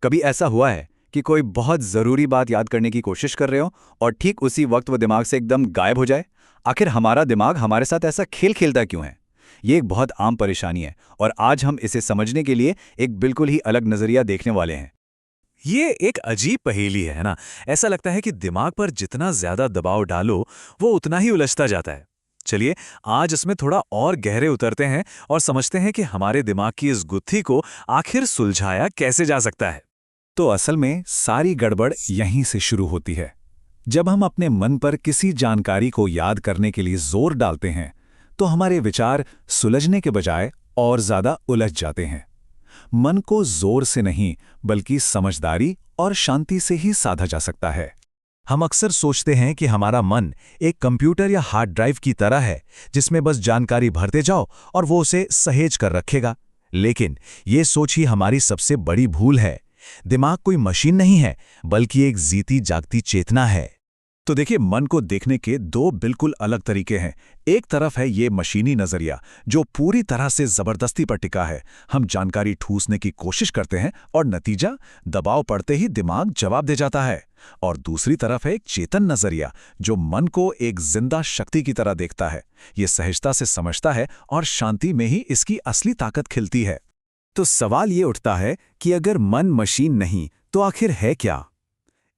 कभी ऐसा हुआ है कि कोई बहुत ज़रूरी बात याद करने की कोशिश कर रहे हो और ठीक उसी वक्त वो दिमाग से एकदम गायब हो जाए? आखिर हमारा दिमाग हमारे साथ ऐसा खेल खेलता क्यों है? ये एक बहुत आम परेशानी है और आज हम इसे समझने के लिए एक बिल्कुल ही अलग नज़रिया देखने वाले हैं। ये एक अजीब पहेली है ना। ऐसा लगता है कि दिमाग पर जितना ज्यादा दबाव डालो वो उतना ही उलझता जाता है। चलिए, आज इसमें थोड़ा और गहरे उतरते हैं और समझते हैं कि हमारे दिमाग की इस गुत्थी को आखिर सुलझाया कैसे जा सकता है। तो असल में सारी गड़बड़ यहीं से शुरू होती है। जब हम अपने मन पर किसी जानकारी को याद करने के लिए जोर डालते हैं तो हमारे विचार सुलझने के बजाय और ज्यादा उलझ जाते हैं। मन को जोर से नहीं बल्कि समझदारी और शांति से ही साधा जा सकता है। हम अक्सर सोचते हैं कि हमारा मन एक कंप्यूटर या हार्ड ड्राइव की तरह है जिसमें बस जानकारी भरते जाओ और वो उसे सहेज कर रखेगा। लेकिन ये सोच ही हमारी सबसे बड़ी भूल है। दिमाग कोई मशीन नहीं है, बल्कि एक जीती जागती चेतना है। तो देखिए, मन को देखने के दो बिल्कुल अलग तरीके हैं। एक तरफ है ये मशीनी नजरिया जो पूरी तरह से जबरदस्ती पर टिका है। हम जानकारी ठूसने की कोशिश करते हैं और नतीजा दबाव पड़ते ही दिमाग जवाब दे जाता है। और दूसरी तरफ है एक चेतन नजरिया जो मन को एक जिंदा शक्ति की तरह देखता है। ये सहजता से समझता है और शांति में ही इसकी असली ताकत खिलती है। तो सवाल ये उठता है कि अगर मन मशीन नहीं तो आखिर है क्या?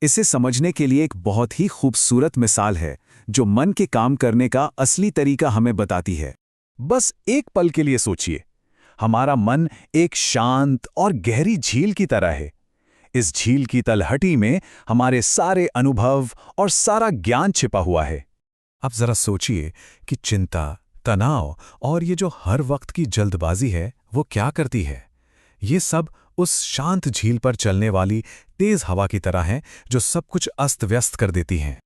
इसे समझने के लिए एक बहुत ही खूबसूरत मिसाल है जो मन के काम करने का असली तरीका हमें बताती है। बस एक पल के लिए सोचिए, हमारा मन एक शांत और गहरी झील की तरह है। इस झील की तलहटी में हमारे सारे अनुभव और सारा ज्ञान छिपा हुआ है। अब जरा सोचिए कि चिंता, तनाव और ये जो हर वक्त की जल्दबाजी है वो क्या करती है। ये सब उस शांत झील पर चलने वाली तेज हवा की तरह है जो सब कुछ अस्त व्यस्त कर देती है।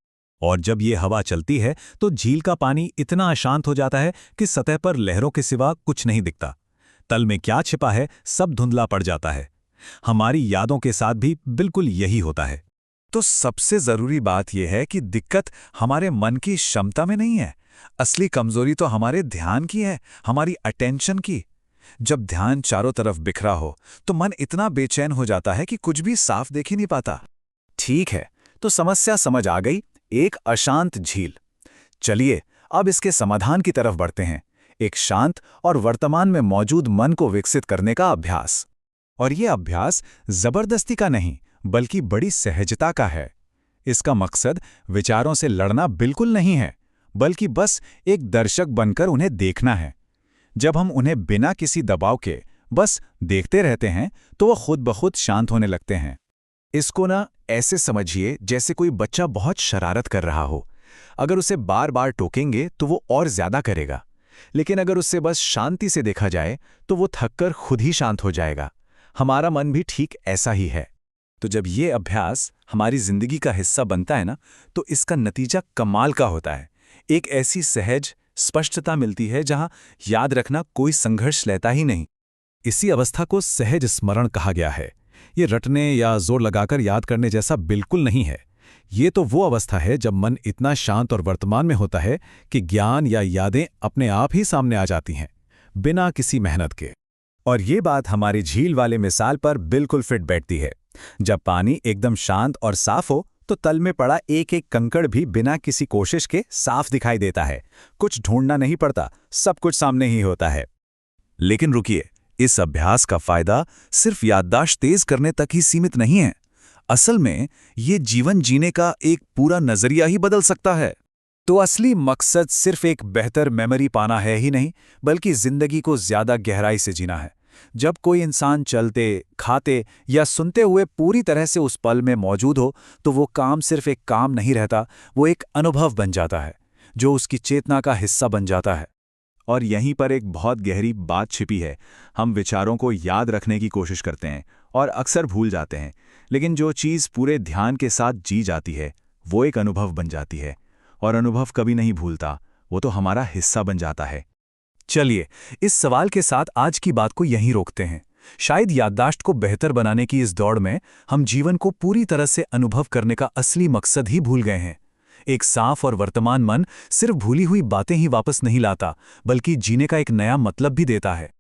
और जब ये हवा चलती है तो झील का पानी इतना अशांत हो जाता है कि सतह पर लहरों के सिवा कुछ नहीं दिखता। तल में क्या छिपा है सब धुंधला पड़ जाता है। हमारी यादों के साथ भी बिल्कुल यही होता है। तो सबसे जरूरी बात यह है कि दिक्कत हमारे मन की क्षमता में नहीं है। असली कमजोरी तो हमारे ध्यान की है, हमारी अटेंशन की। जब ध्यान चारों तरफ बिखरा हो तो मन इतना बेचैन हो जाता है कि कुछ भी साफ देख ही नहीं पाता। ठीक है, तो समस्या समझ आ गई, एक अशांत झील। चलिए अब इसके समाधान की तरफ बढ़ते हैं। एक शांत और वर्तमान में मौजूद मन को विकसित करने का अभ्यास। और यह अभ्यास जबरदस्ती का नहीं बल्कि बड़ी सहजता का है। इसका मकसद विचारों से लड़ना बिल्कुल नहीं है, बल्कि बस एक दर्शक बनकर उन्हें देखना है। जब हम उन्हें बिना किसी दबाव के बस देखते रहते हैं तो वो खुद ब खुद शांत होने लगते हैं। इसको ना ऐसे समझिए जैसे कोई बच्चा बहुत शरारत कर रहा हो। अगर उसे बार बार टोकेंगे तो वो और ज्यादा करेगा, लेकिन अगर उससे बस शांति से देखा जाए तो वो थककर खुद ही शांत हो जाएगा। हमारा मन भी ठीक ऐसा ही है। तो जब ये अभ्यास हमारी जिंदगी का हिस्सा बनता है ना, तो इसका नतीजा कमाल का होता है। एक ऐसी सहज स्पष्टता मिलती है जहां याद रखना कोई संघर्ष लेता ही नहीं। इसी अवस्था को सहज स्मरण कहा गया है। ये रटने या जोर लगाकर याद करने जैसा बिल्कुल नहीं है। ये तो वो अवस्था है जब मन इतना शांत और वर्तमान में होता है कि ज्ञान या यादें अपने आप ही सामने आ जाती हैं, बिना किसी मेहनत के। और ये बात हमारी झील वाले मिसाल पर बिल्कुल फिट बैठती है। जब पानी एकदम शांत और साफ हो तो तल में पड़ा एक एक कंकड़ भी बिना किसी कोशिश के साफ दिखाई देता है। कुछ ढूंढना नहीं पड़ता, सब कुछ सामने ही होता है। लेकिन रुकिए, इस अभ्यास का फायदा सिर्फ याददाश्त तेज करने तक ही सीमित नहीं है। असल में ये जीवन जीने का एक पूरा नजरिया ही बदल सकता है। तो असली मकसद सिर्फ एक बेहतर मेमोरी पाना है ही नहीं, बल्कि जिंदगी को ज्यादा गहराई से जीना है। जब कोई इंसान चलते, खाते या सुनते हुए पूरी तरह से उस पल में मौजूद हो तो वो काम सिर्फ एक काम नहीं रहता, वो एक अनुभव बन जाता है जो उसकी चेतना का हिस्सा बन जाता है। और यहीं पर एक बहुत गहरी बात छिपी है। हम विचारों को याद रखने की कोशिश करते हैं और अक्सर भूल जाते हैं, लेकिन जो चीज़ पूरे ध्यान के साथ जी जाती है वो एक अनुभव बन जाती है। और अनुभव कभी नहीं भूलता, वो तो हमारा हिस्सा बन जाता है। चलिए इस सवाल के साथ आज की बात को यहीं रोकते हैं। शायद याददाश्त को बेहतर बनाने की इस दौड़ में हम जीवन को पूरी तरह से अनुभव करने का असली मकसद ही भूल गए हैं। एक साफ और वर्तमान मन सिर्फ भूली हुई बातें ही वापस नहीं लाता, बल्कि जीने का एक नया मतलब भी देता है।